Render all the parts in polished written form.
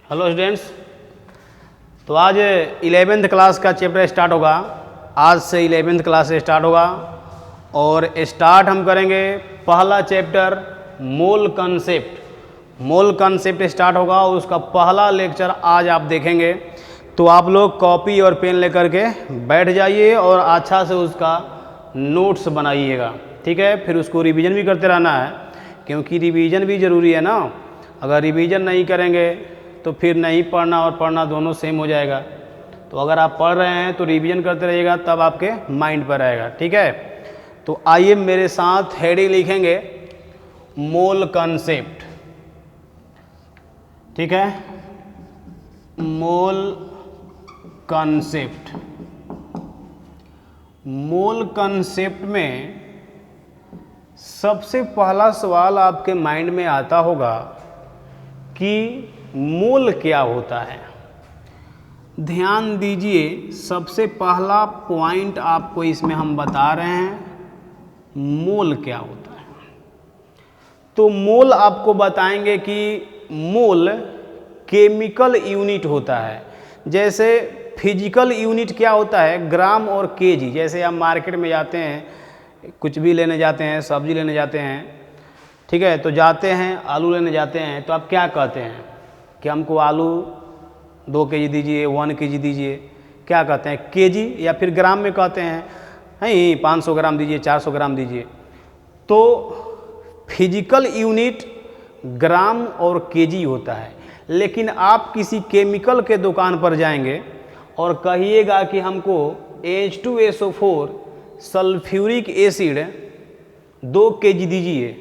Hello students, तो आज 11th class का चैप्टर स्टार्ट होगा। आज से 11th क्लास से स्टार्ट होगा और स्टार्ट हम करेंगे पहला चैप्टर मोल कंसेप्ट। मोल कंसेप्ट स्टार्ट होगा और उसका पहला लेक्चर आज आप देखेंगे। तो आप लोग कॉपी और पेन लेकर के बैठ जाइए और अच्छा से उसका नोट्स बनाइएगा, ठीक है। फिर उसको रिवीजन भी करते रहना है, क्योंकि रिवीजन भी ज़रूरी है ना। अगर रिवीजन नहीं करेंगे तो फिर नहीं पढ़ना और पढ़ना दोनों सेम हो जाएगा। तो अगर आप पढ़ रहे हैं तो रिवीजन करते रहिएगा, तब आपके माइंड पर रहेगा, ठीक है। तो आइए मेरे साथ हेडिंग लिखेंगे मोल कंसेप्ट, ठीक है। मोल कंसेप्ट। मोल कंसेप्ट में सबसे पहला सवाल आपके माइंड में आता होगा कि मोल क्या होता है। ध्यान दीजिए, सबसे पहला पॉइंट आपको इसमें हम बता रहे हैं, मोल क्या होता है। तो मोल आपको बताएंगे कि मोल केमिकल यूनिट होता है। जैसे फिजिकल यूनिट क्या होता है, ग्राम और केजी। जैसे आप मार्केट में जाते हैं, कुछ भी लेने जाते हैं, सब्जी लेने जाते हैं, ठीक है। तो जाते हैं, आलू लेने जाते हैं, तो आप क्या कहते हैं कि हमको आलू 2 केजी दीजिए, 1 केजी दीजिए। क्या कहते हैं, केजी, या फिर ग्राम में कहते हैं, नहीं 500 ग्राम दीजिए, 400 ग्राम दीजिए। तो फिजिकल यूनिट ग्राम और केजी होता है। लेकिन आप किसी केमिकल के दुकान पर जाएंगे और कहिएगा कि हमको H2SO4 सल्फ्यूरिक एसिड 2 केजी दीजिए,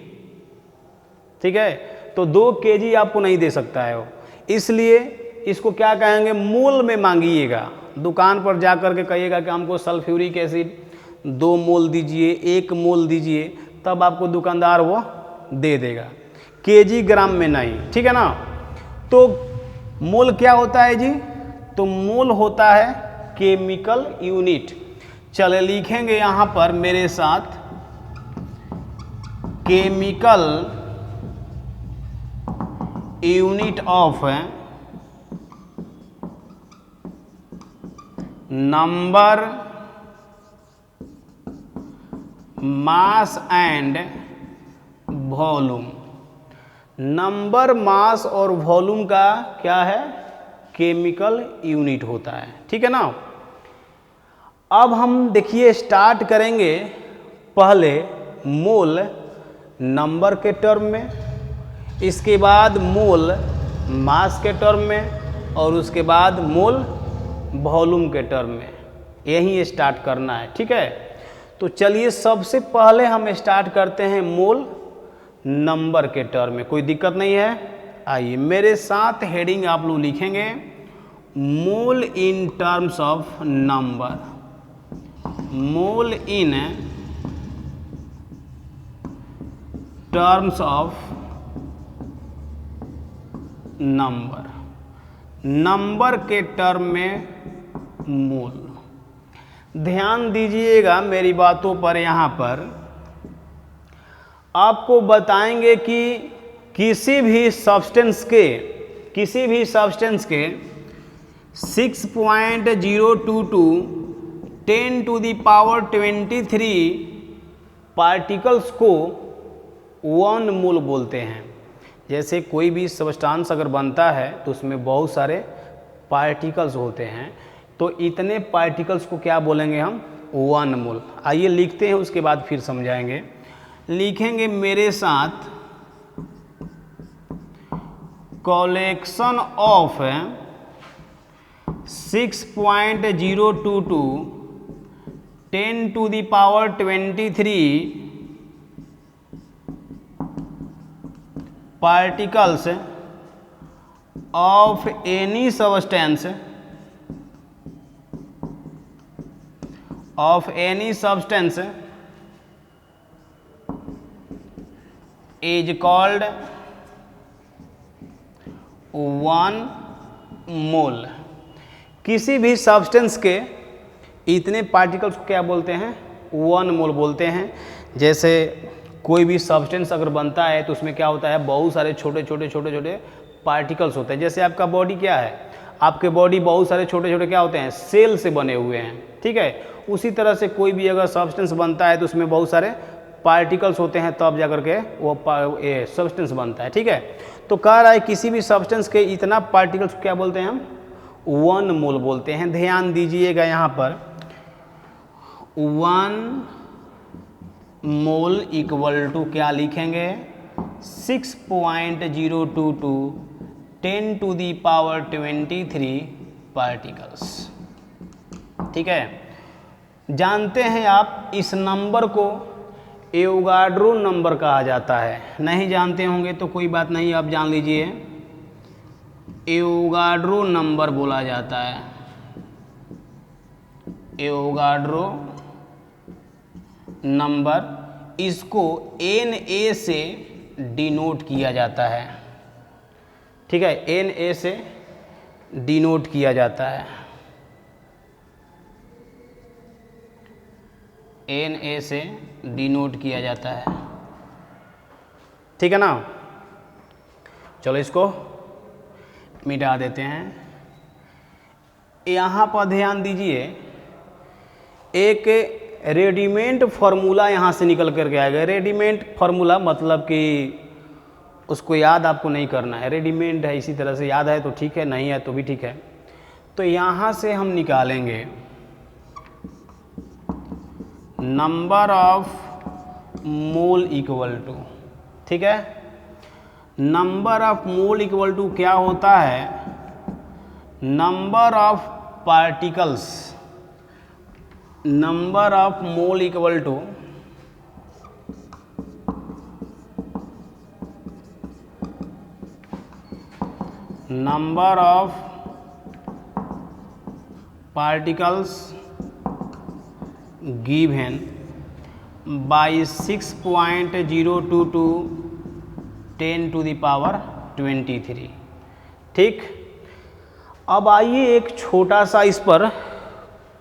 ठीक है। तो 2 केजी आपको नहीं दे सकता है वो, इसलिए इसको क्या कहेंगे, मोल में मांगिएगा। दुकान पर जा कर के कहिएगा कि हमको सल्फ्यूरिक एसिड 2 मोल दीजिए, 1 मोल दीजिए, तब आपको दुकानदार वो दे देगा, केजी ग्राम में नहीं, ठीक है ना। तो मोल क्या होता है जी, तो मोल होता है केमिकल यूनिट। चले लिखेंगे यहाँ पर मेरे साथ, chemical unit of number, mass and volume. Number, mass और वॉल्यूम का क्या है, केमिकल यूनिट होता है, ठीक है ना। अब हम देखिए स्टार्ट करेंगे पहले मोल नंबर के टर्म में, इसके बाद मोल मास के टर्म में, और उसके बाद मोल वॉल्यूम के टर्म में। यही स्टार्ट करना है, ठीक है। तो चलिए सबसे पहले हम स्टार्ट करते हैं मोल नंबर के टर्म में। कोई दिक्कत नहीं है। आइए मेरे साथ हेडिंग आप लोग लिखेंगे, mole in terms of number. Mole in terms of number. Number के टर्म में मोल। ध्यान दीजिएगा मेरी बातों पर। यहाँ पर आपको बताएंगे कि किसी भी सब्सटेंस के 6.022 10⁻23 पार्टिकल्स को 1 मोल बोलते हैं। जैसे कोई भी सब्सटेंस अगर बनता है तो उसमें बहुत सारे पार्टिकल्स होते हैं, तो इतने पार्टिकल्स को क्या बोलेंगे हम, 1 मोल। आइए लिखते हैं, उसके बाद फिर समझाएंगे। लिखेंगे मेरे साथ, collection of 6.022 10⁻23 particles of any substance is called 1 मोल। किसी भी सब्सटेंस के इतने पार्टिकल्स को क्या बोलते हैं, 1 मोल बोलते हैं। जैसे कोई भी सब्सटेंस अगर बनता है तो उसमें क्या होता है, बहुत सारे छोटे छोटे पार्टिकल्स होते हैं। जैसे आपका बॉडी क्या है, आपके बॉडी बहुत सारे छोटे छोटे क्या होते हैं, सेल से बने हुए हैं, ठीक है। उसी तरह से कोई भी अगर सब्सटेंस बनता है तो उसमें बहुत सारे पार्टिकल्स होते हैं, तब जाकर के वो सब्सटेंस बनता है, ठीक है। तो कह रहा है किसी भी सब्सटेंस के इतना पार्टिकल्स क्या बोलते हैं हम, 1 मोल बोलते हैं। ध्यान दीजिएगा यहाँ पर 1 मोल इक्वल टू क्या लिखेंगे, 6.022 10⁻23 पार्टिकल्स, ठीक है। जानते हैं आप इस नंबर को एवोगाड्रो नंबर कहा जाता है, नहीं जानते होंगे तो कोई बात नहीं, आप जान लीजिए एवोगाड्रो नंबर बोला जाता है। एवोगाड्रो नंबर, इसको Na से डिनोट किया जाता है, ठीक है, Na से डिनोट किया जाता है, Na से डिनोट किया जाता है, ठीक है ना। चलो इसको मिटा देते हैं। यहाँ पर ध्यान दीजिए, एक रेडीमेड फार्मूला यहाँ से निकल करके आएगा। रेडीमेड फार्मूला मतलब कि उसको याद आपको नहीं करना है, रेडीमेड है, इसी तरह से याद है तो ठीक है, नहीं है तो भी ठीक है। तो यहाँ से हम निकालेंगे number of mole equal to, ठीक है। Number of mole equal to क्या होता है, number of particles, number of mole equal to number of particles given by 6.022 10⁻23, ठीक। अब आइए एक छोटा सा इस पर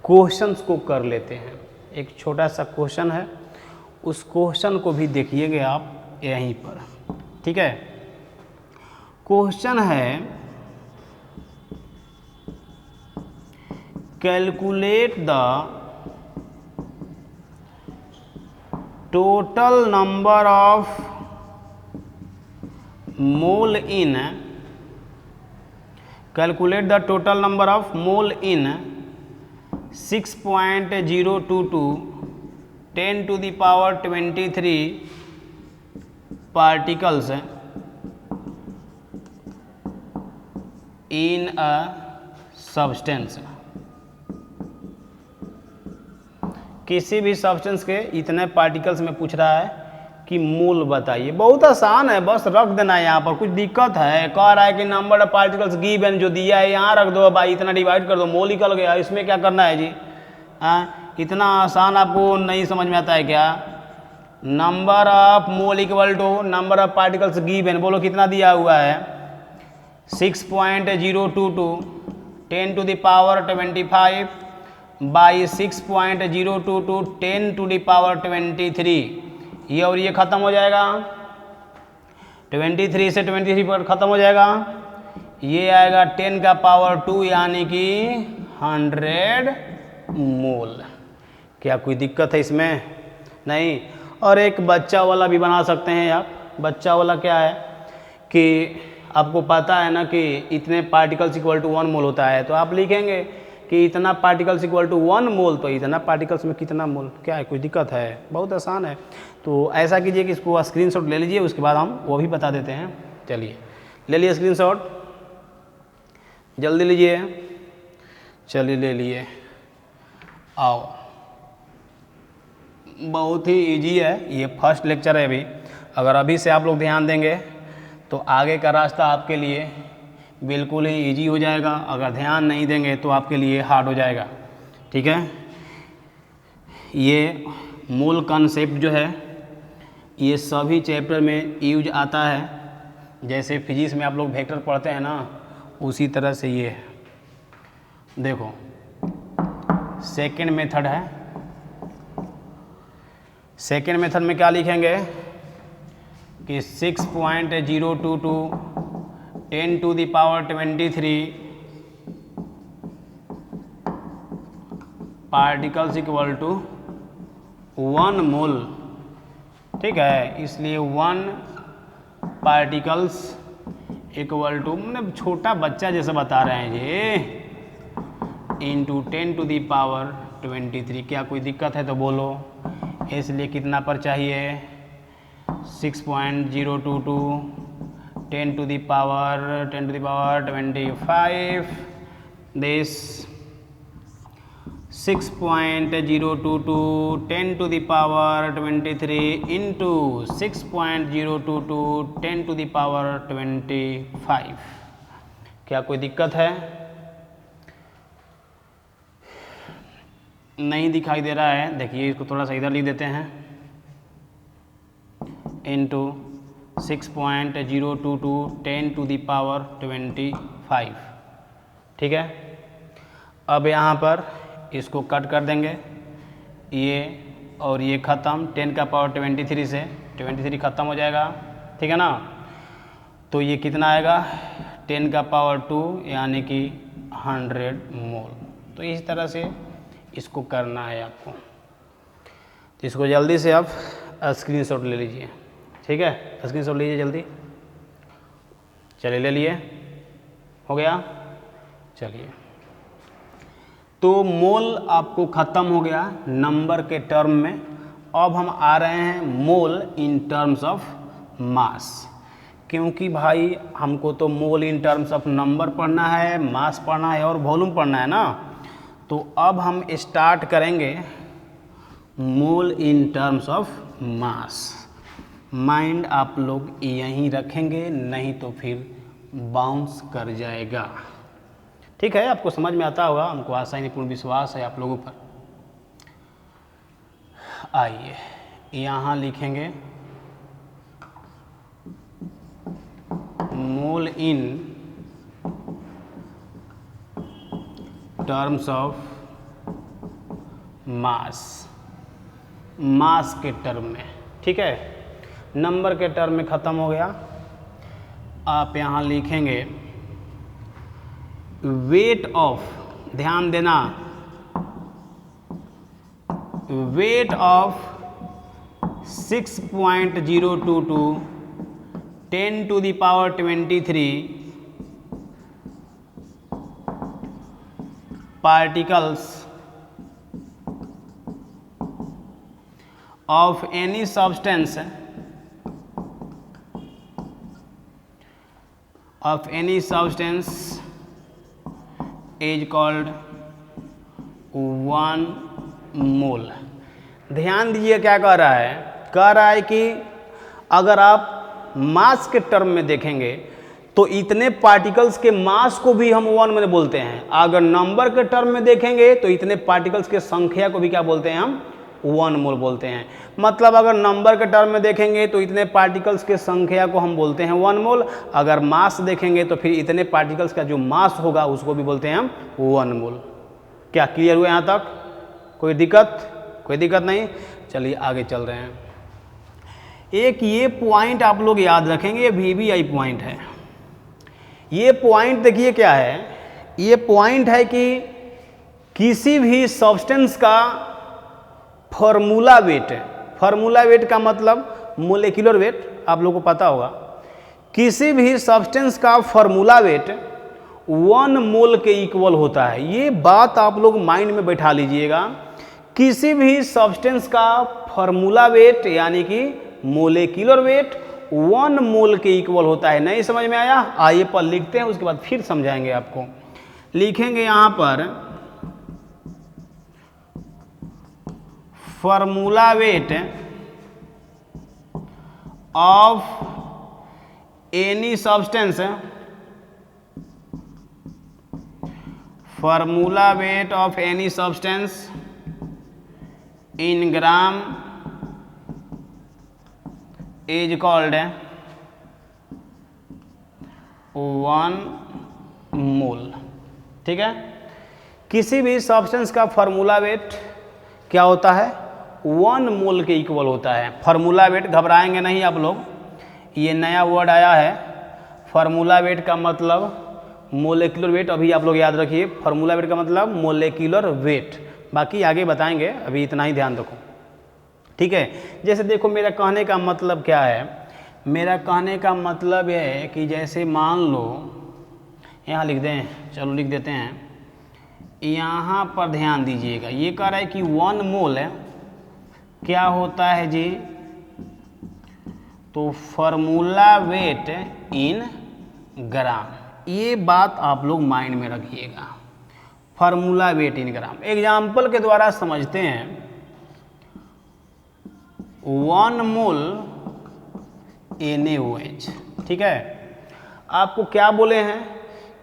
क्वेश्चंस को कर लेते हैं। एक छोटा सा क्वेश्चन है, उस क्वेश्चन को भी देखिएगा आप यहीं पर, ठीक है। क्वेश्चन है calculate the total number of mole in, calculate the total number of mole in 6.022 10⁻23 particles in a substance. किसी भी सब्सटेंस के इतने पार्टिकल्स में पूछ रहा है कि मोल बताइए। बहुत आसान है, बस रख देना है। यहाँ पर कुछ दिक्कत है, कह रहा है कि नंबर ऑफ पार्टिकल्स गिवन जो दिया है यहाँ रख दो भाई, इतना डिवाइड कर दो, मोल निकल गया। इसमें क्या करना है जी, हाँ, इतना आसान आपको नहीं समझ में आता है क्या। Number of mole equal to number of particles given, बोलो कितना दिया हुआ है, 6.022 10⁻25 बाई 6.022 10⁻23। ये और ये ख़त्म हो जाएगा, 23 से 23 पर ख़त्म हो जाएगा। ये आएगा 10 का पावर 2 यानी कि 100 मोल। क्या कोई दिक्कत है इसमें, नहीं। और एक बच्चा वाला भी बना सकते हैं आप। बच्चा वाला क्या है कि आपको पता है ना कि इतने पार्टिकल्स इक्वल टू 1 मोल होता है, तो आप लिखेंगे कि इतना पार्टिकल्स इक्वल टू 1 मोल, तो इतना पार्टिकल्स में कितना मोल, क्या है कोई दिक्कत है, बहुत आसान है। तो ऐसा कीजिए कि इसको स्क्रीनशॉट ले लीजिए, उसके बाद हम वो भी बता देते हैं। चलिए ले लिए स्क्रीनशॉट, जल्दी लीजिए, चलिए ले लिए। आओ, बहुत ही इजी है, ये फर्स्ट लेक्चर है अभी। अगर अभी से आप लोग ध्यान देंगे तो आगे का रास्ता आपके लिए बिल्कुल ही इजी हो जाएगा। अगर ध्यान नहीं देंगे तो आपके लिए हार्ड हो जाएगा, ठीक है। ये मूल कॉन्सेप्ट जो है ये सभी चैप्टर में यूज आता है। जैसे फिजिक्स में आप लोग वेक्टर पढ़ते हैं ना, उसी तरह से ये है। देखो सेकेंड मेथड है, सेकेंड मेथड में क्या लिखेंगे कि 6.022 10 to the power 23 particles equal to 1 mole. ठीक है, इसलिए 1 पार्टिकल्स इक्वल टू, मतलब छोटा बच्चा जैसा बता रहे हैं ये, इंटू 10 to the power 23। क्या कोई दिक्कत है तो बोलो। इसलिए कितना पर चाहिए, 6.022 10 to the power 25, this 6.022 10 to the power 23 into 6.022 10 to the power 25। क्या कोई दिक्कत है? नहीं दिखाई दे रहा है, देखिए इसको थोड़ा सा इधर लिख देते हैं, इंटू 6.022 10 to the power 25। ठीक है, अब यहाँ पर इसको कट कर देंगे, ये और ये ख़त्म, 10 का पावर 23 से 23 ख़त्म हो जाएगा। ठीक है ना, तो ये कितना आएगा, 10 का पावर 2 यानी कि 100 मोल। तो इस तरह से इसको करना है आपको। तो इसको जल्दी से आप स्क्रीनशॉट ले लीजिए। ठीक है, स्क्रीनशॉट लीजिए जल्दी। चलिए ले लिए, हो गया। चलिए, तो मोल आपको ख़त्म हो गया नंबर के टर्म में। अब हम आ रहे हैं मोल इन टर्म्स ऑफ मास, क्योंकि भाई हमको तो मोल इन टर्म्स ऑफ नंबर पढ़ना है, मास पढ़ना है और वॉल्यूम पढ़ना है ना। तो अब हम स्टार्ट करेंगे mole in terms of mass. Mind आप लोग यहीं रखेंगे, नहीं तो फिर बाउंस कर जाएगा। ठीक है, आपको समझ में आता होगा, हमको आशा ही पूर्ण विश्वास है आप लोगों पर। आइए यहाँ लिखेंगे मोल इन टर्म्स ऑफ मास, मास के टर्म में। ठीक है, नंबर के टर्म में ख़त्म हो गया। आप यहाँ लिखेंगे वेट ऑफ, ध्यान देना, weight of 6.022 10 to the power 23 particles of any substance is called 1 मोल। ध्यान दीजिए क्या कह रहा है, कह रहा है कि अगर आप मास के टर्म में देखेंगे तो इतने पार्टिकल्स के मास को भी हम 1 में बोलते हैं। अगर नंबर के टर्म में देखेंगे तो इतने पार्टिकल्स के संख्या को भी क्या बोलते हैं, हम 1 मोल बोलते हैं। मतलब अगर नंबर के टर्म में देखेंगे तो इतने पार्टिकल्स के संख्या को हम बोलते हैं 1 मोल। अगर मास देखेंगे तो फिर इतने पार्टिकल्स का जो मास होगा उसको भी बोलते हैं हम 1 मोल। क्या क्लियर हुआ यहाँ तक? कोई दिक्कत? कोई दिक्कत नहीं। चलिए आगे चल रहे हैं। एक ये पॉइंट आप लोग याद रखेंगे, ये VBI पॉइंट है। ये पॉइंट देखिए क्या है, ये पॉइंट है कि किसी भी सब्सटेंस का फॉर्मूला वेट, फॉर्मूला वेट का मतलब मोलेक्युलर वेट, आप लोगों को पता होगा। किसी भी सब्सटेंस का फॉर्मूला वेट 1 मोल के इक्वल होता है। ये बात आप लोग माइंड में बैठा लीजिएगा। किसी भी सब्सटेंस का फॉर्मूला वेट यानी कि मोलेक्युलर वेट 1 मोल के इक्वल होता है। नहीं समझ में आया? आइए पर लिखते हैं, उसके बाद फिर समझाएंगे आपको। लिखेंगे यहाँ पर formula weight of any substance, formula weight of any substance in gram is called 1 mole. ठीक है, किसी भी सब्सटेंस का फार्मूला वेट क्या होता है, 1 मोल के इक्वल होता है। फार्मूला वेट, घबराएंगे नहीं आप लोग, ये नया वर्ड आया है फार्मूला वेट का मतलब मोलेक्युलर वेट, अभी आप लोग याद रखिए, फार्मूला वेट का मतलब मोलेक्युलर वेट, बाकी आगे बताएंगे, अभी इतना ही ध्यान रखो, ठीक है। जैसे देखो मेरा कहने का मतलब क्या है, मेरा कहने का मतलब है कि जैसे मान लो यहाँ लिख दें, चलो लिख देते हैं, यहाँ पर ध्यान दीजिएगा, ये कह रहा है कि 1 मोल है क्या होता है जी, तो फार्मूला वेट इन ग्राम, ये बात आप लोग माइंड में रखिएगा, फार्मूला वेट इन ग्राम। एग्जाम्पल के द्वारा समझते हैं, 1 मोल NaOH, ठीक है। आपको क्या बोले हैं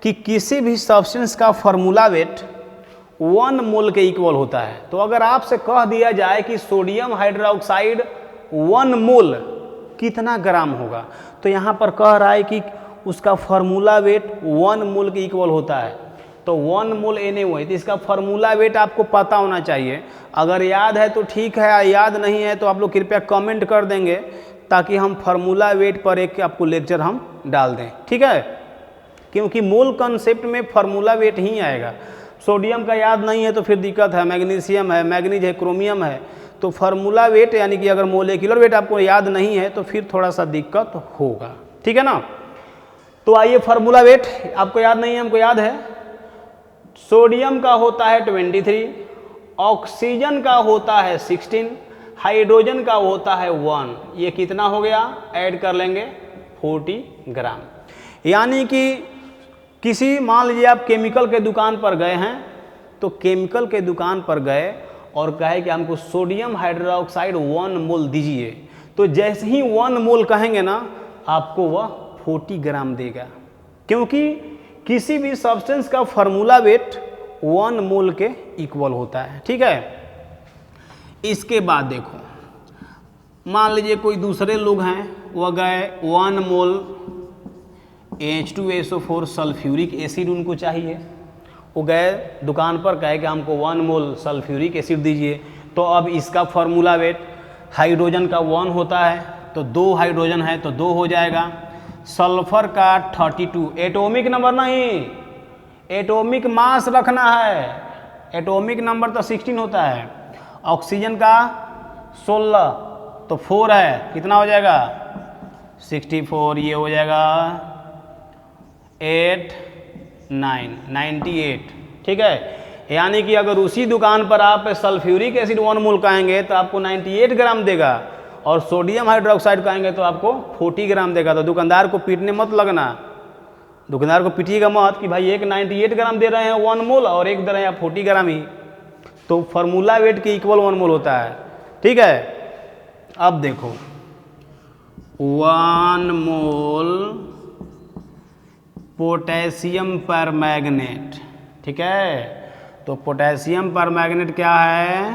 कि किसी भी सब्सटेंस का फार्मूला वेट 1 मोल के इक्वल होता है। तो अगर आपसे कह दिया जाए कि सोडियम हाइड्रोक्साइड 1 मोल कितना ग्राम होगा, तो यहाँ पर कह रहा है कि उसका फार्मूला वेट 1 मोल के इक्वल होता है, तो 1 मोल NaOH, तो इसका फार्मूला वेट आपको पता होना चाहिए। अगर याद है तो ठीक है, याद नहीं है तो आप लोग कृपया कमेंट कर देंगे, ताकि हम फार्मूला वेट पर एक आपको लेक्चर हम डाल दें, ठीक है। क्योंकि मोल कॉन्सेप्ट में फार्मूला वेट ही आएगा। सोडियम का याद नहीं है तो फिर दिक्कत है, मैग्नीशियम है, मैग्नीज है, क्रोमियम है, तो फार्मूला वेट यानी कि अगर मोलेक्युलर वेट आपको याद नहीं है तो फिर थोड़ा सा दिक्कत होगा, ठीक है ना। तो आइए, फार्मूला वेट आपको याद नहीं है, हमको याद है, सोडियम का होता है 23, ऑक्सीजन का होता है 16, हाइड्रोजन का होता है 1, ये कितना हो गया, ऐड कर लेंगे 40 ग्राम। यानी कि किसी, मान लीजिए आप केमिकल के दुकान पर गए हैं, तो केमिकल के दुकान पर गए और कहे कि हमको सोडियम हाइड्रोक्साइड 1 मोल दीजिए, तो जैसे ही 1 मोल कहेंगे ना, आपको वह 40 ग्राम देगा, क्योंकि किसी भी सब्सटेंस का फार्मूला वेट 1 मोल के इक्वल होता है, ठीक है। इसके बाद देखो, मान लीजिए कोई दूसरे लोग हैं, वह गए 1 मोल H2SO4 सल्फ्यूरिक एसिड उनको चाहिए, वो गए दुकान पर, कहे कि हमको 1 मोल सल्फ्यूरिक एसिड दीजिए, तो अब इसका फार्मूला वेट हाइड्रोजन का 1 होता है, तो 2 हाइड्रोजन है तो 2 हो जाएगा, सल्फर का 32, एटॉमिक नंबर नहीं, एटॉमिक मास रखना है, एटॉमिक नंबर तो 16 होता है, ऑक्सीजन का 16 तो 4 है, कितना हो जाएगा 64, ये हो जाएगा 8 9 98, ठीक है। यानी कि अगर उसी दुकान पर आप सल्फ्यूरिक एसिड 1 मोल कहेंगे तो आपको 98 ग्राम देगा, और सोडियम हाइड्रोक्साइड कहेंगे तो आपको 40 ग्राम देगा। तो दुकानदार को पीटने मत लगना, दुकानदार को पीटिएगा मत कि भाई एक 98 ग्राम दे रहे हैं 1 मोल और एक दे रहे हैं 40 ग्राम ही, तो फार्मूला वेट के इक्वल 1 मोल होता है, ठीक है। अब देखो 1 मोल पोटेशियम पर मैग्नेट, ठीक है। तो पोटेशियम पर मैग्नेट क्या है,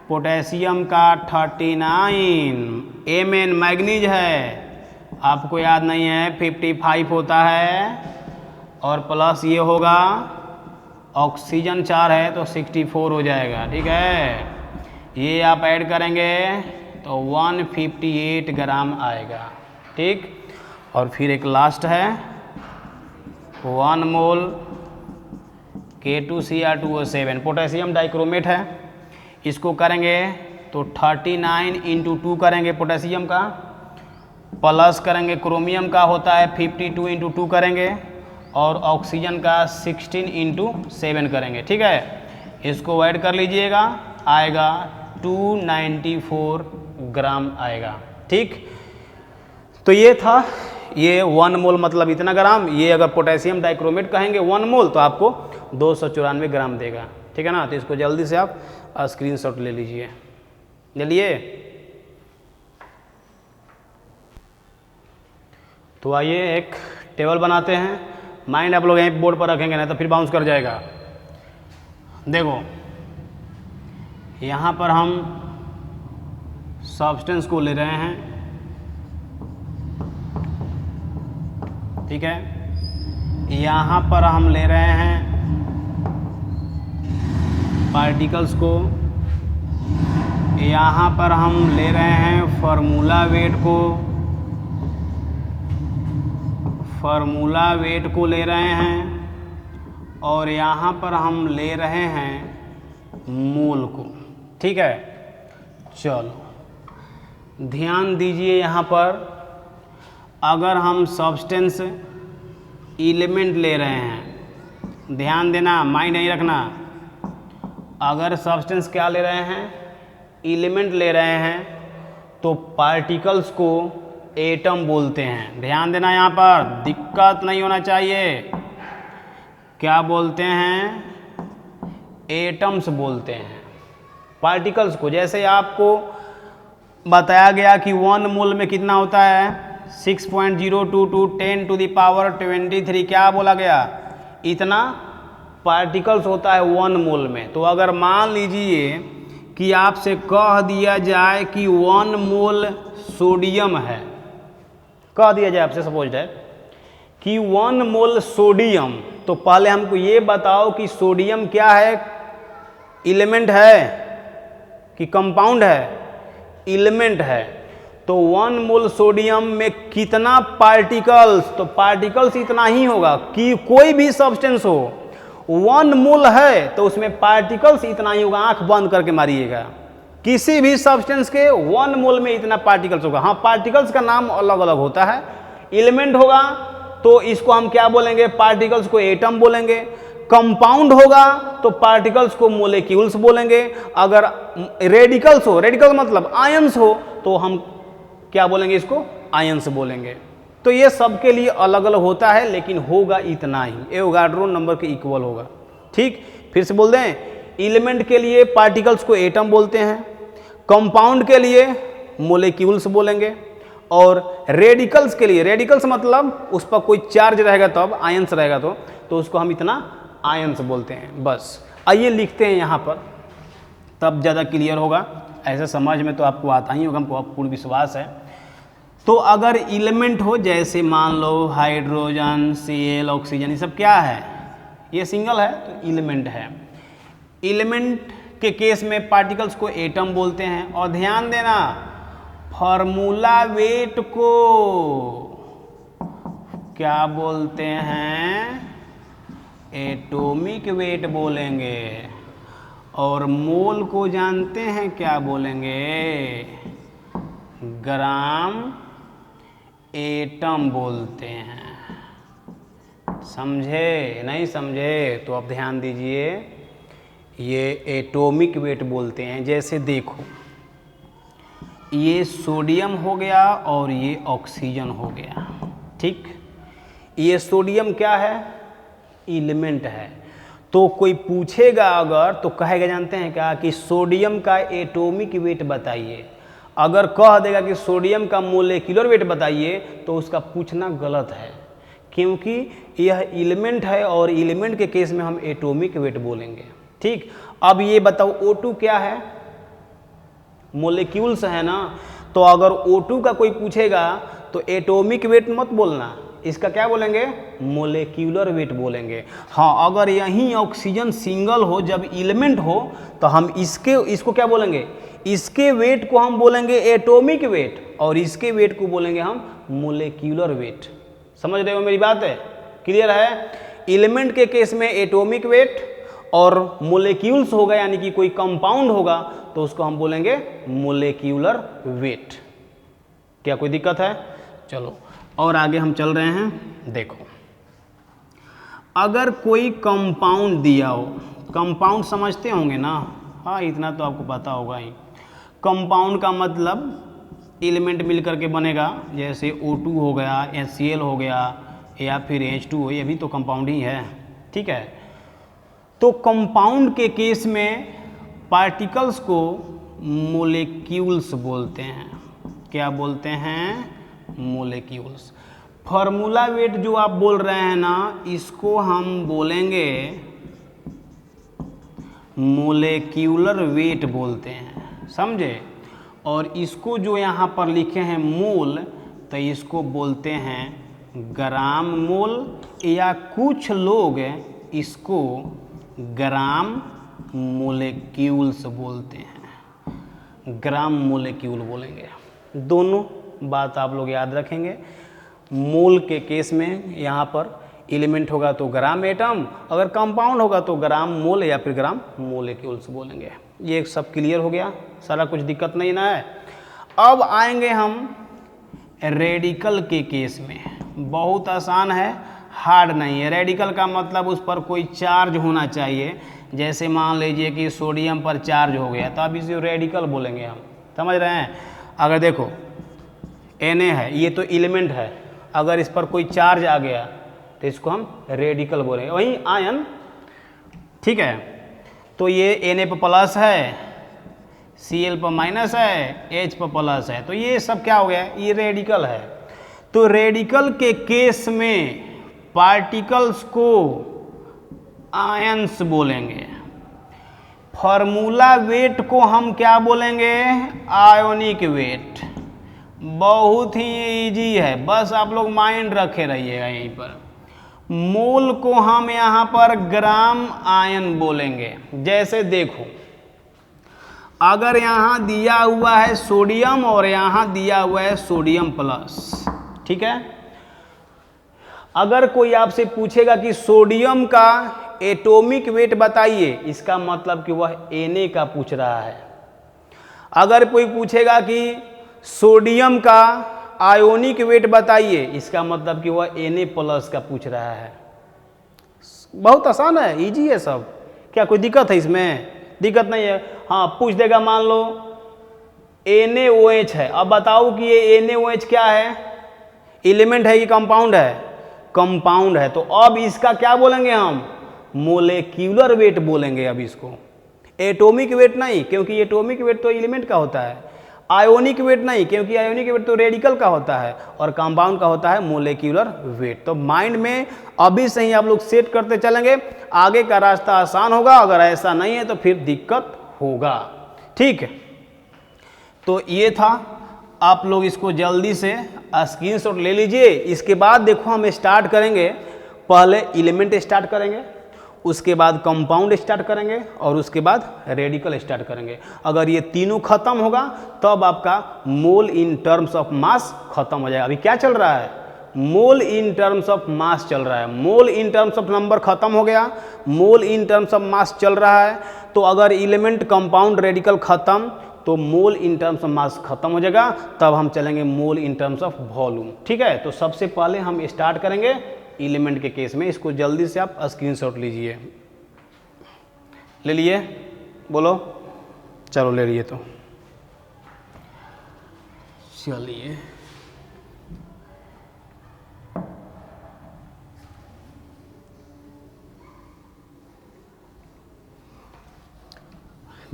पोटेशियम का 39, Mn मैग्नीज है, आपको याद नहीं है 55 होता है, और प्लस ये होगा ऑक्सीजन 4 है तो 64 हो जाएगा, ठीक है। ये आप ऐड करेंगे तो 158 ग्राम आएगा, ठीक। और फिर एक लास्ट है 1 मोल K2Cr2O7 पोटेशियम डाइक्रोमेट है, इसको करेंगे तो 39 × 2 करेंगे पोटेशियम का, प्लस करेंगे क्रोमियम का होता है 52 × 2 करेंगे, और ऑक्सीजन का 16 × 7 करेंगे, ठीक है। इसको ऐड कर लीजिएगा, आएगा 294 ग्राम आएगा, ठीक। तो ये था, ये 1 मोल मतलब इतना ग्राम, ये अगर पोटेशियम डाइक्रोमेट कहेंगे 1 मोल तो आपको 294 ग्राम देगा, ठीक है ना। तो इसको जल्दी से आप स्क्रीनशॉट ले लीजिए, ले लिए। तो आइए एक टेबल बनाते हैं, माइंड आप लोग यहीं बोर्ड पर रखेंगे नहीं तो फिर बाउंस कर जाएगा। देखो यहाँ पर हम सब्सटेंस को ले रहे हैं, ठीक है। यहाँ पर हम ले रहे हैं पार्टिकल्स को, यहाँ पर हम ले रहे हैं फार्मूला वेट को, फार्मूला वेट को ले रहे हैं और यहाँ पर हम ले रहे हैं मोल को। ठीक है, चलो ध्यान दीजिए यहाँ पर, अगर हम सब्सटेंस एलिमेंट ले रहे हैं, ध्यान देना, माइंड नहीं रखना, अगर सब्सटेंस क्या ले रहे हैं, एलिमेंट ले रहे हैं, तो पार्टिकल्स को एटम बोलते हैं। ध्यान देना, यहाँ पर दिक्कत नहीं होना चाहिए। क्या बोलते हैं? एटम्स बोलते हैं पार्टिकल्स को। जैसे आपको बताया गया कि 1 मोल में कितना होता है, 6.022 10 टू द पावर 23। क्या बोला गया? इतना पार्टिकल्स होता है 1 मोल में। तो अगर मान लीजिए कि आपसे कह दिया जाए कि 1 मोल सोडियम है, कह दिया जाए आपसे सपोज है कि 1 मोल सोडियम, तो पहले हमको ये बताओ कि सोडियम क्या है, एलिमेंट है कि कंपाउंड है? एलिमेंट है। तो 1 मोल सोडियम में कितना पार्टिकल्स? तो पार्टिकल्स इतना ही होगा कि कोई भी सब्सटेंस हो 1 मोल है तो उसमें पार्टिकल्स इतना ही होगा। आंख बंद करके मारिएगा, किसी भी सब्सटेंस के 1 मोल में इतना पार्टिकल्स होगा। हाँ, पार्टिकल्स का नाम अलग अलग होता है। एलिमेंट होगा तो इसको हम क्या बोलेंगे? पार्टिकल्स को एटम बोलेंगे। कंपाउंड होगा तो पार्टिकल्स को मोलेक्यूल्स बोलेंगे। अगर रेडिकल्स हो, रेडिकल मतलब आयंस हो, तो हम क्या बोलेंगे? इसको आयंस बोलेंगे। तो ये सबके लिए अलग अलग होता है, लेकिन होगा इतना ही, एवोगाड्रो नंबर के इक्वल होगा। ठीक, फिर से बोल दें, एलिमेंट के लिए पार्टिकल्स को एटम बोलते हैं, कंपाउंड के लिए मोलेक्यूल्स बोलेंगे, और रेडिकल्स के लिए, रेडिकल्स मतलब उस पर कोई चार्ज रहेगा तब, आयंस रहेगा तो उसको हम इतना आयंस बोलते हैं। बस आइए लिखते हैं यहाँ पर, तब ज़्यादा क्लियर होगा। ऐसे समझ में तो आपको आता ही होगा, हमको पूर्ण विश्वास है। तो अगर एलिमेंट हो, जैसे मान लो हाइड्रोजन, Cl, ऑक्सीजन, ये सब क्या है? ये सिंगल है तो एलिमेंट है। एलिमेंट के केस में पार्टिकल्स को एटम बोलते हैं। और ध्यान देना, फार्मूला वेट को क्या बोलते हैं? एटॉमिक वेट बोलेंगे। और मोल को जानते हैं क्या बोलेंगे? ग्राम एटम बोलते हैं। समझे? नहीं समझे तो अब ध्यान दीजिए, ये एटॉमिक वेट बोलते हैं। जैसे देखो, ये सोडियम हो गया और ये ऑक्सीजन हो गया। ठीक, ये सोडियम क्या है? एलिमेंट है। तो कोई पूछेगा अगर, तो कहेगा जानते हैं क्या, कि सोडियम का एटॉमिक वेट बताइए। अगर कह देगा कि सोडियम का मोलेक्युलर वेट बताइए, तो उसका पूछना गलत है, क्योंकि यह एलिमेंट है और एलिमेंट के केस में हम एटॉमिक वेट बोलेंगे। ठीक, अब ये बताओ O2 क्या है? मोलेक्यूल्स है ना। तो अगर O2 का कोई पूछेगा तो एटॉमिक वेट मत बोलना, इसका क्या बोलेंगे? मोलेक्यूलर वेट बोलेंगे। हाँ, अगर यहीं ऑक्सीजन सिंगल हो, जब एलिमेंट हो, तो हम इसको क्या बोलेंगे? इसके वेट को हम बोलेंगे एटॉमिक वेट, और इसके वेट को बोलेंगे हम मोलेक्यूलर वेट। समझ रहे हो मेरी बात है? क्लियर है? एलिमेंट के केस में एटॉमिक वेट, और मोलेक्यूल्स होगा यानी कि कोई कंपाउंड होगा तो उसको हम बोलेंगे मोलेक्यूलर वेट। क्या कोई दिक्कत है? चलो और आगे हम चल रहे हैं। देखो, अगर कोई कंपाउंड दिया हो, कंपाउंड समझते होंगे ना? हाँ, इतना तो आपको पता होगा ही। कंपाउंड का मतलब एलिमेंट मिलकर के बनेगा, जैसे O2 हो गया, HCl हो गया, या फिर H2O, ये भी तो कंपाउंड ही है। ठीक है, तो कंपाउंड के केस में पार्टिकल्स को मोलेक्यूल्स बोलते हैं। क्या बोलते हैं? मोलेक्यूल्स। फार्मूला वेट जो आप बोल रहे हैं ना, इसको हम बोलेंगे मोलेक्यूलर वेट बोलते हैं। समझे? और इसको जो यहाँ पर लिखे हैं मोल, तो इसको बोलते हैं ग्राम मोल, या कुछ लोग इसको ग्राम मोलेक्यूल्स बोलते हैं। ग्राम मोलेक्यूल बोलेंगे। दोनों बात आप लोग याद रखेंगे। मोल के केस में यहाँ पर एलिमेंट होगा तो ग्राम एटम, अगर कंपाउंड होगा तो ग्राम मोल या फिर ग्राम मोलिक्यूल्स बोलेंगे। ये सब क्लियर हो गया, सारा कुछ दिक्कत नहीं ना है। अब आएंगे हम रेडिकल के केस में। बहुत आसान है, हार्ड नहीं है। रेडिकल का मतलब उस पर कोई चार्ज होना चाहिए। जैसे मान लीजिए कि सोडियम पर चार्ज हो गया तो अब इसे रेडिकल बोलेंगे हम, समझ रहे हैं। अगर देखो Na है, ये तो एलिमेंट है, अगर इस पर कोई चार्ज आ गया तो इसको हम रेडिकल बोलेंगे। वहीं आयन, ठीक है, तो ये Na पर प्लस है, Cl पर माइनस है, H पर प्लस है, तो ये सब क्या हो गया, ये रेडिकल है। तो रेडिकल के केस में पार्टिकल्स को आयंस बोलेंगे। फॉर्मूला वेट को हम क्या बोलेंगे, आयोनिक वेट। बहुत ही इजी है, बस आप लोग माइंड रखे रहिएगा यहीं पर। मोल को हम यहाँ पर ग्राम आयन बोलेंगे। जैसे देखो, अगर यहाँ दिया हुआ है सोडियम और यहाँ दिया हुआ है सोडियम प्लस, ठीक है। अगर कोई आपसे पूछेगा कि सोडियम का एटॉमिक वेट बताइए, इसका मतलब कि वह Na का पूछ रहा है। अगर कोई पूछेगा कि सोडियम का आयोनिक वेट बताइए, इसका मतलब कि वह Na प्लस का पूछ रहा है। बहुत आसान है, इजी है सब। क्या कोई दिक्कत है इसमें? दिक्कत नहीं है। हाँ, पूछ देगा मान लो NaOH है, अब बताओ कि ये NaOH क्या है, एलिमेंट है कि कंपाउंड है? कंपाउंड है। तो अब इसका क्या बोलेंगे हम, मोलेक्यूलर वेट बोलेंगे। अब इसको एटॉमिक वेट नहीं, क्योंकि एटॉमिक वेट तो एलिमेंट का होता है। आयोनिक वेट नहीं, क्योंकि आयोनिक वेट तो रेडिकल का होता है, और कंपाउंड का होता है मोलेक्यूलर वेट। तो माइंड में अभी से ही आप लोग सेट करते चलेंगे, आगे का रास्ता आसान होगा। अगर ऐसा नहीं है तो फिर दिक्कत होगा, ठीक है। तो ये था, आप लोग इसको जल्दी से स्क्रीनशॉट ले लीजिए। इसके बाद देखो हम स्टार्ट करेंगे, पहले एलिमेंट स्टार्ट करेंगे, उसके बाद कंपाउंड स्टार्ट करेंगे, और उसके बाद रेडिकल स्टार्ट करेंगे। अगर ये तीनों खत्म होगा तब आपका मोल इन टर्म्स ऑफ मास खत्म हो जाएगा। अभी क्या चल रहा है, मोल इन टर्म्स ऑफ मास चल रहा है। मोल इन टर्म्स ऑफ नंबर खत्म हो गया, मोल इन टर्म्स ऑफ मास चल रहा है। तो अगर एलिमेंट, कंपाउंड, रेडिकल खत्म तो मोल इन टर्म्स ऑफ मास खत्म हो जाएगा, तब हम चलेंगे मोल इन टर्म्स ऑफ वॉल्यूम, ठीक है। तो सबसे पहले हम स्टार्ट करेंगे एलिमेंट के केस में। इसको जल्दी से आप स्क्रीनशॉट लीजिए। ले लिए? बोलो। चलो ले लिए, तो चलिए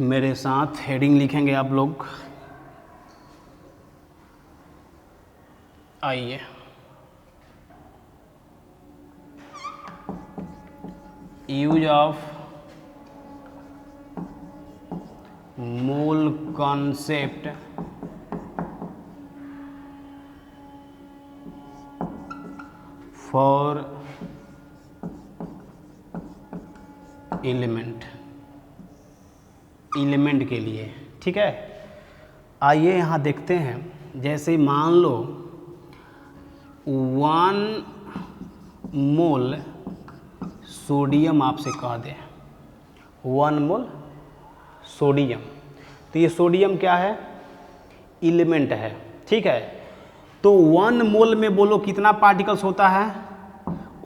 मेरे साथ हेडिंग लिखेंगे आप लोग। आइए, use of mole concept for element, element के लिए, ठीक है। आइए यहाँ देखते हैं। जैसे मान लो 1 मोल सोडियम आपसे कह दे, 1 मोल सोडियम, तो ये सोडियम क्या है, एलिमेंट है, ठीक है। तो 1 मोल में बोलो कितना पार्टिकल्स होता है,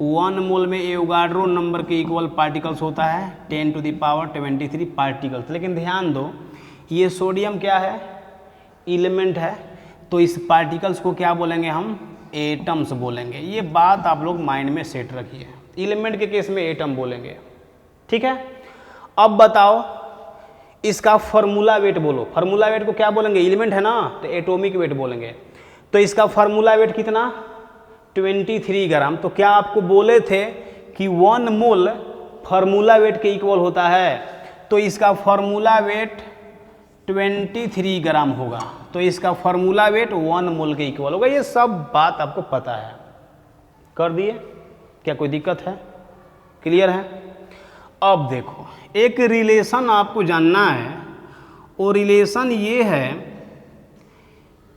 1 मोल में एवोगाड्रो नंबर के इक्वल पार्टिकल्स होता है 10⁻23 पार्टिकल्स। लेकिन ध्यान दो, ये सोडियम क्या है, एलिमेंट है, तो इस पार्टिकल्स को क्या बोलेंगे हम, एटम्स बोलेंगे। ये बात आप लोग माइंड में सेट रखिए, एलिमेंट के केस में एटम बोलेंगे, ठीक है। अब बताओ इसका फार्मूला वेट बोलो। फार्मूला वेट को क्या बोलेंगे, एलिमेंट है ना, तो एटॉमिक वेट बोलेंगे। तो इसका फार्मूला वेट कितना, 23 ग्राम। तो क्या आपको बोले थे कि 1 मोल फार्मूला वेट के इक्वल होता है, तो इसका फार्मूला वेट 23 ग्राम होगा। तो इसका फार्मूला वेट 1 मोल के इक्वल होगा। ये सब बात आपको पता है, कर दिए? क्या कोई दिक्कत है? क्लियर है? अब देखो, एक रिलेशन आपको जानना है, और रिलेशन ये है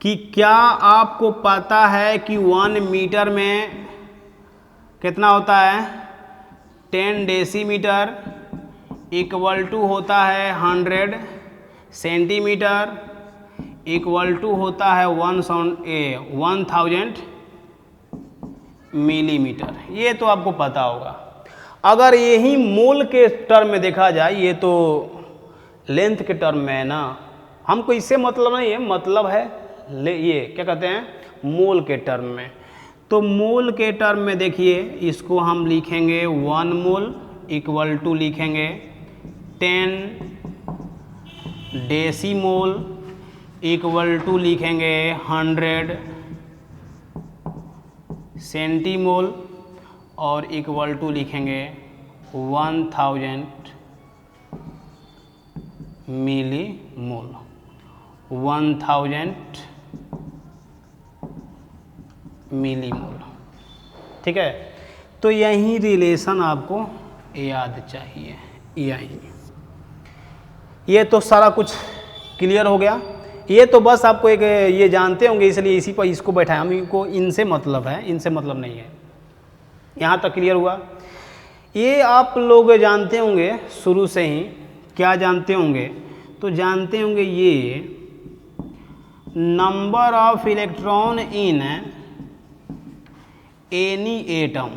कि क्या आपको पता है कि 1 मीटर में कितना होता है 10 डेसीमीटर इक्वल टू होता है 100 सेंटीमीटर इक्वल टू होता है 1000 मिलीमीटर। ये तो आपको पता होगा। अगर यही मोल के टर्म में देखा जाए, ये तो लेंथ के टर्म में है ना, हमको इससे मतलब नहीं है, मतलब है ये क्या कहते हैं मोल के टर्म में। तो मोल के टर्म में देखिए इसको हम लिखेंगे 1 मोल इक्वल टू लिखेंगे 10 डेसीमोल इक्वल टू लिखेंगे 100 सेंटीमोल और इक्वल टू लिखेंगे 1000 मिलीमोल। 1000 मिलीमोल। ठीक है, तो यही रिलेशन आपको याद चाहिए। यही, ये तो सारा कुछ क्लियर हो गया। ये तो बस आपको एक ये जानते होंगे, इसलिए इसी पर इसको बैठाया। हम इनको इनसे मतलब है, इनसे मतलब नहीं है। यहाँ तक क्लियर हुआ। ये आप लोग जानते होंगे शुरू से ही। क्या जानते होंगे? तो जानते होंगे ये number of electron in any atom,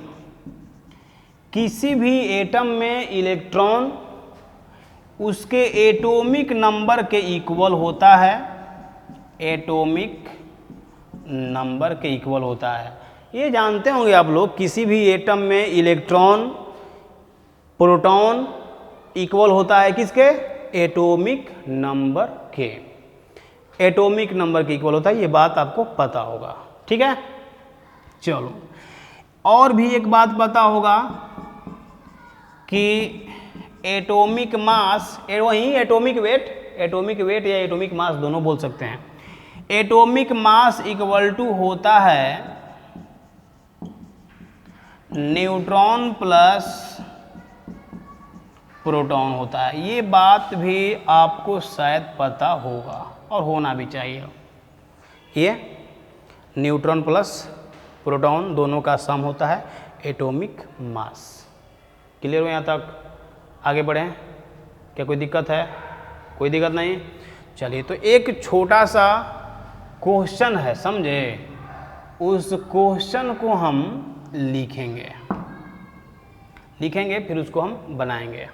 किसी भी एटम में इलेक्ट्रॉन उसके एटॉमिक नंबर के इक्वल होता है। एटॉमिक नंबर के इक्वल होता है, ये जानते होंगे आप लोग। किसी भी एटम में इलेक्ट्रॉन प्रोटॉन इक्वल होता है किसके? एटॉमिक नंबर के। एटॉमिक नंबर के इक्वल होता है, ये बात आपको पता होगा। ठीक है, चलो और भी एक बात पता होगा कि एटॉमिक मास, वही एटॉमिक वेट या एटॉमिक मास दोनों बोल सकते हैं। एटॉमिक मास इक्वल टू होता है न्यूट्रॉन प्लस प्रोटॉन होता है। ये बात भी आपको शायद पता होगा और होना भी चाहिए। ये न्यूट्रॉन प्लस प्रोटॉन दोनों का सम होता है एटॉमिक मास। क्लियर हो यहाँ तक? आगे बढ़ें, क्या कोई दिक्कत है? कोई दिक्कत नहीं। चलिए, तो एक छोटा सा क्वेश्चन है, समझे? उस क्वेश्चन को हम लिखेंगे फिर उसको हम बनाएंगे।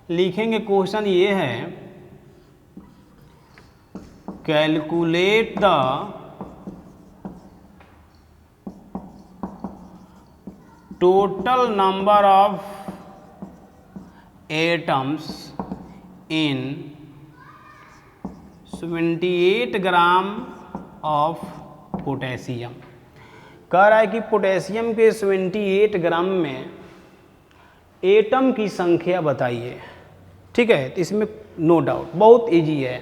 लिखेंगे क्वेश्चन ये है, calculate the total number of atoms in 78 gram of potassium. कह रहा है कि पोटेशियम के 78 ग्राम में एटम की संख्या बताइए। ठीक है, तो इसमें नो डाउट बहुत इजी है।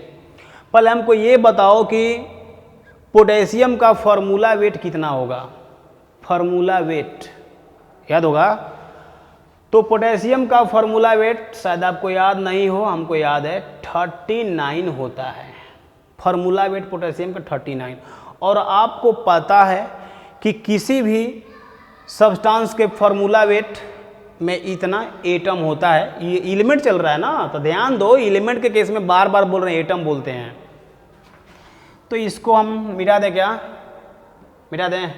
पहले हमको ये बताओ कि पोटेशियम का फॉर्मूला वेट कितना होगा। फॉर्मूला वेट याद होगा? तो पोटेशियम का फॉर्मूला वेट शायद आपको याद नहीं हो, हमको याद है 39 होता है। फॉर्मूला वेट पोटेशियम का 39। और आपको पता है कि किसी भी सब्सटेंस के फॉर्मूला वेट में इतना एटम होता है। ये एलिमेंट चल रहा है ना, तो ध्यान दो, एलिमेंट के केस में बार बार बोल रहे हैं एटम बोलते हैं। तो इसको हम मिटा दें क्या? मिटा दें?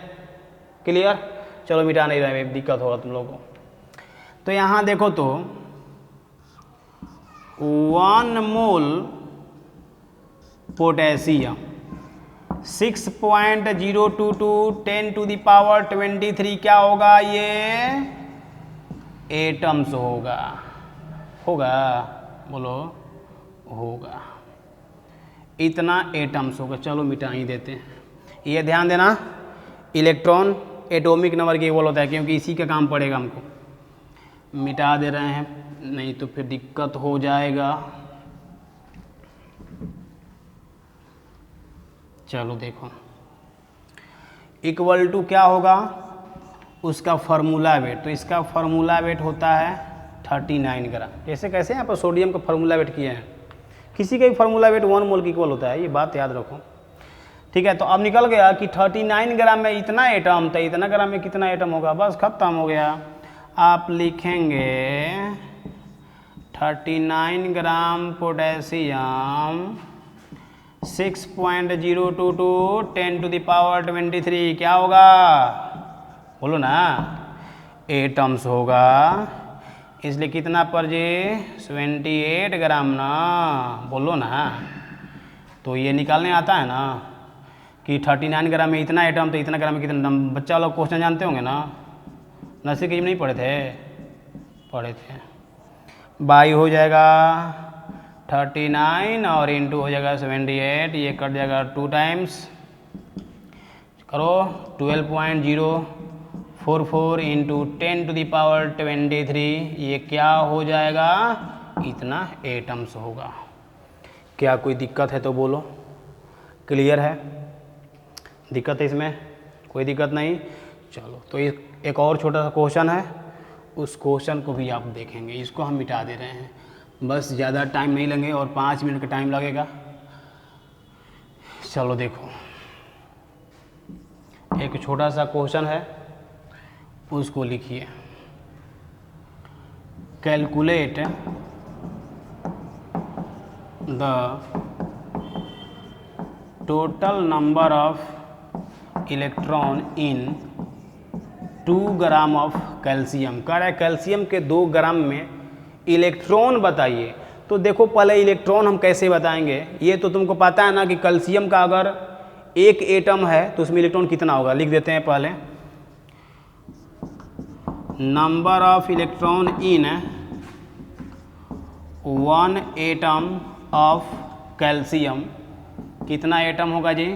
क्लियर? चलो मिटा नहीं रहे, दिक्कत होगा तुम लोगों को। तो यहाँ देखो तो 1 मोल पोटेशियम 6.022 10 टू द पावर 23 क्या होगा? ये एटम्स होगा। होगा? बोलो होगा। इतना एटम्स होगा। चलो मिटा ही देते हैं। ये ध्यान देना, इलेक्ट्रॉन एटॉमिक नंबर के इक्वल होता है, क्योंकि इसी का काम पड़ेगा हमको। मिटा दे रहे हैं, नहीं तो फिर दिक्कत हो जाएगा। चलो देखो, इक्वल टू क्या होगा? उसका फार्मूला वेट। तो इसका फार्मूला वेट होता है 39 ग्राम। कैसे कैसे यहाँ पर सोडियम का फार्मूला वेट किए हैं। किसी का भी फार्मूला वेट 1 मोल की इक्वल होता है, ये बात याद रखो। ठीक है, तो अब निकल गया कि 39 ग्राम में इतना एटम, तो इतना ग्राम में कितना एटम होगा, बस खत्म हो गया। आप लिखेंगे 39 ग्राम पोटेशियम 6.022 10⁻23 क्या होगा, बोलो ना, एटम्स होगा। इसलिए कितना पर जी 78 ग्राम ना, बोलो ना। तो ये निकालने आता है ना कि 39 ग्राम में इतना एटम, तो इतना ग्राम में कितना, बच्चा लोग क्वेश्चन जानते होंगे ना, नर्सरी के नहीं पढ़े थे, पढ़े थे। बाई हो जाएगा 39 और इंटू हो जाएगा 78, ये कट जाएगा 2 टाइम्स, करो 12.044 इंटू 10⁻23, ये क्या हो जाएगा, इतना एटम्स होगा। क्या कोई दिक्कत है तो बोलो, क्लियर है, दिक्कत है इसमें, कोई दिक्कत नहीं। चलो तो एक और छोटा सा क्वेश्चन है, उस क्वेश्चन को भी आप देखेंगे, इसको हम मिटा दे रहे हैं, बस ज़्यादा टाइम नहीं लगेंगे और 5 मिनट का टाइम लगेगा। चलो देखो, एक छोटा सा क्वेश्चन है, उसको लिखिए। Calculate the total number of electron in 2 gram of calcium. कह रहा है कैल्शियम के 2 ग्राम में इलेक्ट्रॉन बताइए। तो देखो पहले इलेक्ट्रॉन हम कैसे बताएंगे, ये तो तुमको पता है ना कि कैल्शियम का अगर एक एटम है तो उसमें इलेक्ट्रॉन कितना होगा, लिख देते हैं पहले। Number of electron in 1 atom of calcium, कितना एटम होगा जी,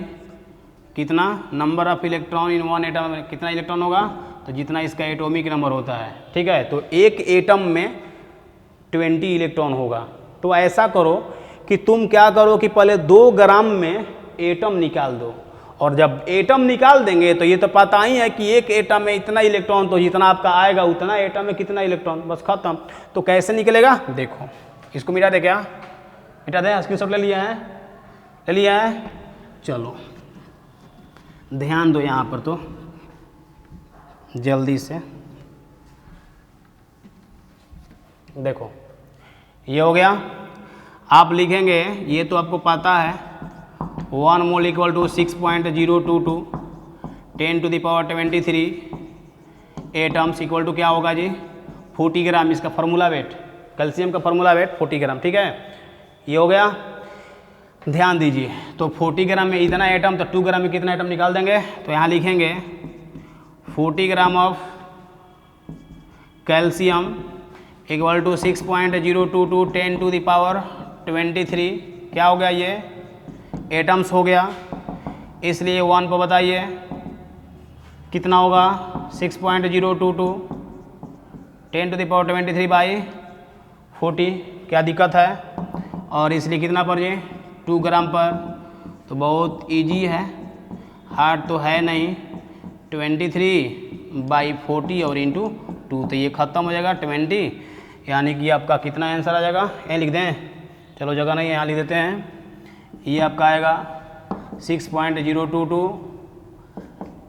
कितना, number of electron in 1 atom में कितना इलेक्ट्रॉन होगा, तो जितना इसका एटॉमिक नंबर होता है, ठीक है। तो एक एटम में 20 इलेक्ट्रॉन होगा। तो ऐसा करो कि तुम क्या करो कि पहले 2 ग्राम में एटम निकाल दो, और जब एटम निकाल देंगे तो ये तो पता ही है कि एक एटम में इतना इलेक्ट्रॉन, तो जितना आपका आएगा उतना एटम में कितना इलेक्ट्रॉन, बस खत्म। तो कैसे निकलेगा, देखो इसको मिटा दे, क्या मिटा दें, स्क्रीनशॉट ले लिया है, ले लिया है। चलो ध्यान दो यहाँ पर, तो जल्दी से देखो, ये हो गया। आप लिखेंगे, ये तो आपको पता है 1 mole equal to 6.022 10⁻23 atoms equal to क्या होगा जी 40 ग्राम। इसका फार्मूला वेट, कैल्शियम का फार्मूला वेट 40 ग्राम, ठीक है। ये हो गया, ध्यान दीजिए। तो 40 ग्राम में इतना एटम, तो 2 ग्राम में कितना एटम निकाल देंगे, तो यहाँ लिखेंगे 40 gram of calcium equal to 6.022 10⁻23 क्या हो गया, ये एटम्स हो गया। इसलिए 1 पर बताइए कितना होगा, 6.022 10⁻23 बाई 40, क्या दिक्कत है। और इसलिए कितना पर ये 2 ग्राम पर, तो बहुत इजी है, हार्ड तो है नहीं। 23/40 और इंटू 2, तो ये ख़त्म हो जाएगा 20, यानी कि आपका कितना आंसर आ जाएगा, ये लिख दें, चलो जगह नहीं यहाँ लिख देते हैं। ये आपका आएगा 6.022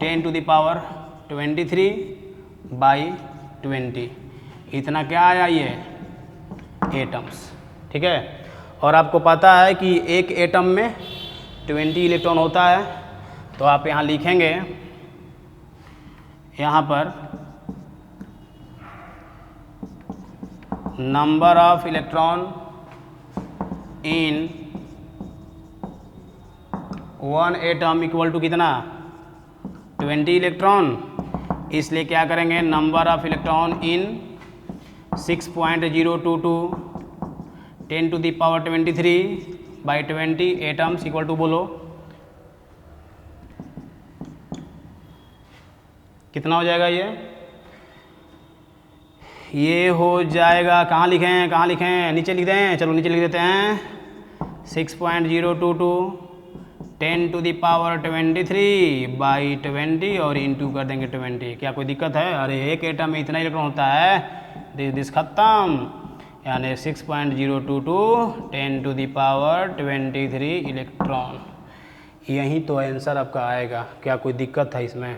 10⁻23/20, इतना क्या आया, ये एटम्स, ठीक है। और आपको पता है कि एक एटम में 20 इलेक्ट्रॉन होता है। तो आप यहाँ लिखेंगे, यहाँ पर number of electron in 1 atom equal to कितना 20 इलेक्ट्रॉन। इसलिए क्या करेंगे, number of electron in 6.022 10⁻23/20 atoms equal to, बोलो कितना हो जाएगा, ये हो जाएगा, कहाँ लिखें, कहाँ लिखें, नीचे लिख दें, चलो नीचे लिख देते हैं 6.022 10⁻23/20 और इंटू कर देंगे 20। क्या कोई दिक्कत है, अरे एक एटम में इतना इलेक्ट्रॉन होता है, दिस खत्म, यानी 6.022 10⁻23 इलेक्ट्रॉन। यही तो आंसर आपका आएगा। क्या कोई दिक्कत है इसमें?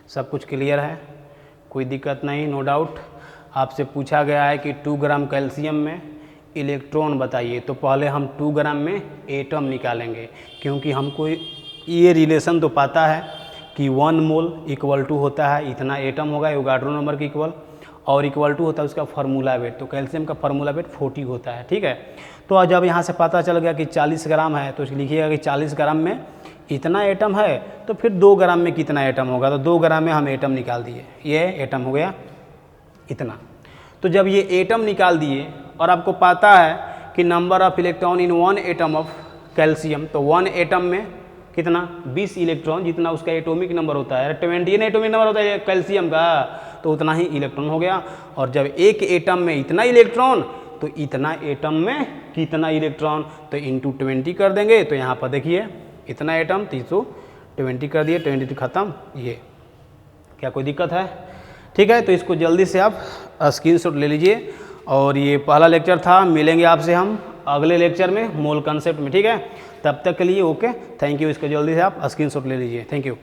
सब कुछ क्लियर है, कोई दिक्कत नहीं, नो डाउट। आपसे पूछा गया है कि 2 ग्राम कैल्शियम में इलेक्ट्रॉन बताइए, तो पहले हम 2 ग्राम में एटम निकालेंगे, क्योंकि हमको ये रिलेशन तो पता है कि 1 मोल इक्वल टू होता है इतना एटम होगा एवोगाड्रो नंबर के इक्वल, और इक्वल टू होता है उसका फार्मूला वेट। तो कैल्शियम का फार्मूला वेट 40 होता है, ठीक है। तो जब यहाँ से पता चल गया कि 40 ग्राम है, तो लिखिएगा कि 40 ग्राम में इतना एटम है, तो फिर 2 ग्राम में कितना एटम होगा, तो 2 ग्राम में हम एटम निकाल दिए, ये एटम हो गया इतना। तो जब ये एटम निकाल दिए और आपको पता है कि number of electron in 1 atom of calcium, तो 1 एटम में कितना 20 इलेक्ट्रॉन, जितना उसका एटॉमिक नंबर होता है, 20 एटॉमिक नंबर होता है कैल्शियम का, तो उतना ही इलेक्ट्रॉन हो गया। और जब एक एटम में इतना इलेक्ट्रॉन, तो इतना एटम में कितना इलेक्ट्रॉन, तो इंटू 20 कर देंगे। तो यहाँ पर देखिए इतना एटम 320 कर दिए, 20 खत्म। ये क्या कोई दिक्कत है? ठीक है, तो इसको जल्दी से आप स्क्रीनशॉट ले लीजिए। और ये पहला लेक्चर था, मिलेंगे आपसे हम अगले लेक्चर में मोल कॉन्सेप्ट में, ठीक है। तब तक के लिए ओके, थैंक यू। इसको जल्दी से आप स्क्रीनशॉट ले लीजिए, थैंक यू।